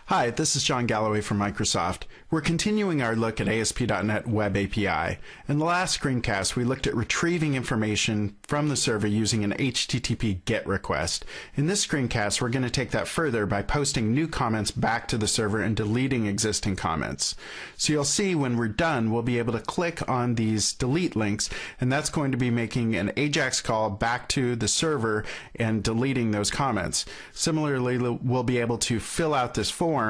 Hi, this is John Galloway from Microsoft. We're continuing our look at ASP.NET Web API. In the last screencast, we looked at retrieving information from the server using an HTTP GET request. In this screencast, we're going to take that further by posting new comments back to the server and deleting existing comments. So you'll see when we're done, we'll be able to click on these delete links, and that's going to be making an AJAX call back to the server and deleting those comments. Similarly, we'll be able to fill out this form,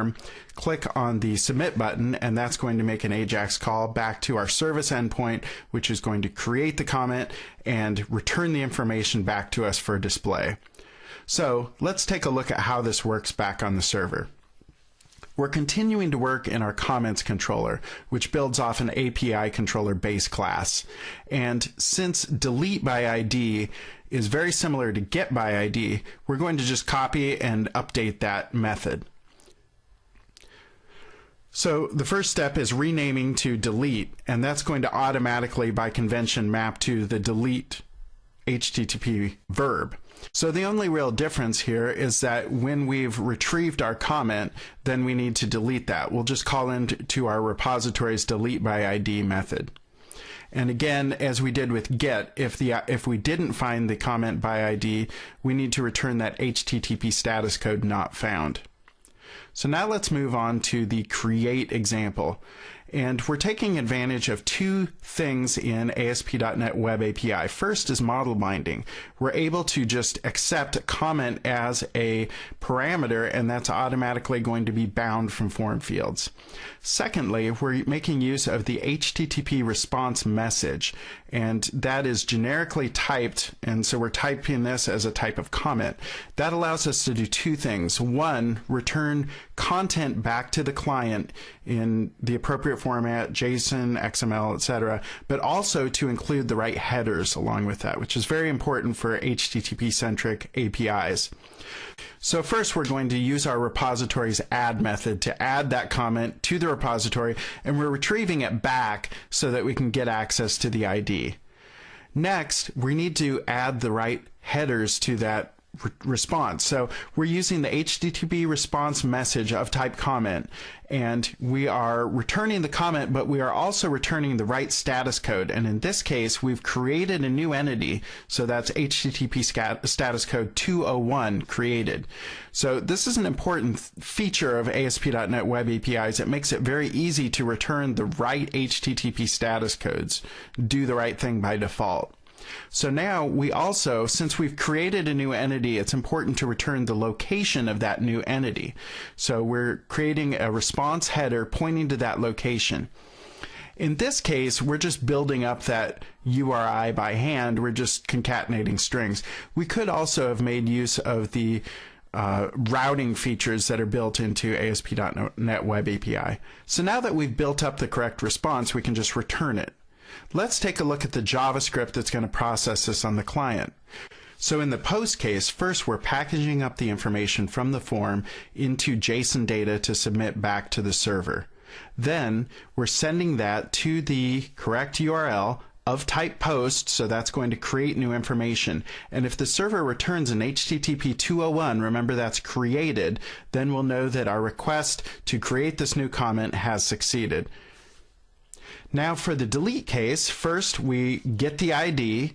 click on the submit button, and that's going to make an AJAX call back to our service endpoint, which is going to create the comment and return the information back to us for display. So let's take a look at how this works back on the server. We're continuing to work in our comments controller, which builds off an API controller base class. And since delete by ID is very similar to get by ID, we're going to just copy and update that method. So the first step is renaming to delete, and that's going to automatically, by convention, map to the delete HTTP verb. So the only real difference here is that when we've retrieved our comment, then we need to delete that. We'll just call into our repository's delete by ID method. And again, as we did with get, if we didn't find the comment by ID, we need to return that HTTP status code not found. So now let's move on to the create example. And we're taking advantage of two things in ASP.NET Web API. First is model binding. We're able to just accept a comment as a parameter, and that's automatically going to be bound from form fields. Secondly, we're making use of the HTTP response message, and that is generically typed, and so we're typing this as a type of comment. That allows us to do two things. One, return content back to the client in the appropriate format, JSON, XML, etc., but also to include the right headers along with that, which is very important for HTTP-centric APIs. So first, we're going to use our repository's add method to add that comment to the repository, and we're retrieving it back so that we can get access to the ID. Next, we need to add the right headers to that response. So we're using the HTTP response message of type comment, and we are returning the comment, but we are also returning the right status code. And in this case, we've created a new entity, so that's HTTP status code 201 created. So this is an important feature of ASP.NET Web APIs. It makes it very easy to return the right HTTP status codes, do the right thing by default. So now we also, since we've created a new entity, it's important to return the location of that new entity. So we're creating a response header pointing to that location. In this case, we're just building up that URI by hand. We're just concatenating strings. We could also have made use of the routing features that are built into ASP.NET Web API. So now that we've built up the correct response, we can just return it. Let's take a look at the JavaScript that's going to process this on the client. So in the post case, first we're packaging up the information from the form into JSON data to submit back to the server. Then we're sending that to the correct URL of type post, so that's going to create new information. And if the server returns an HTTP 201, remember that's created, then we'll know that our request to create this new comment has succeeded. Now for the delete case, first we get the ID,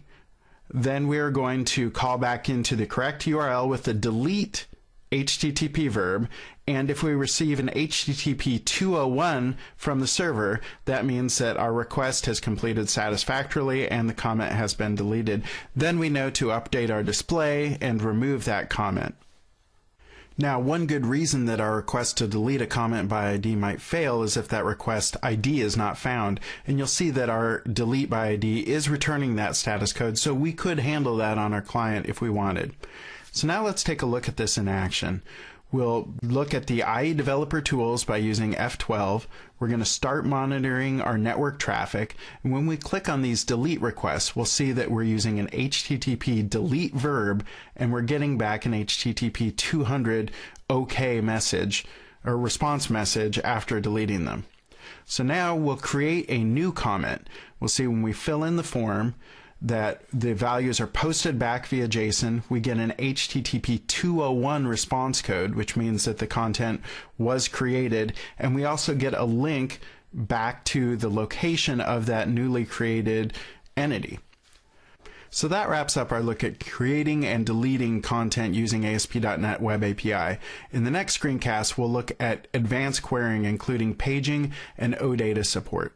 then we are going to call back into the correct URL with the delete HTTP verb, and if we receive an HTTP 201 from the server, that means that our request has completed satisfactorily and the comment has been deleted. Then we know to update our display and remove that comment. Now, one good reason that our request to delete a comment by ID might fail is if that request ID is not found. And you'll see that our delete by ID is returning that status code, so we could handle that on our client if we wanted. So now let's take a look at this in action. We'll look at the IE developer tools by using F12. We're going to start monitoring our network traffic. And when we click on these delete requests, we'll see that we're using an HTTP delete verb, and we're getting back an HTTP 200 OK message or response message after deleting them. So now we'll create a new comment. We'll see when we fill in the form, that the values are posted back via JSON. We get an HTTP 201 response code, which means that the content was created, and we also get a link back to the location of that newly created entity. So that wraps up our look at creating and deleting content using ASP.NET Web API. In the next screencast, we'll look at advanced querying, including paging and OData support.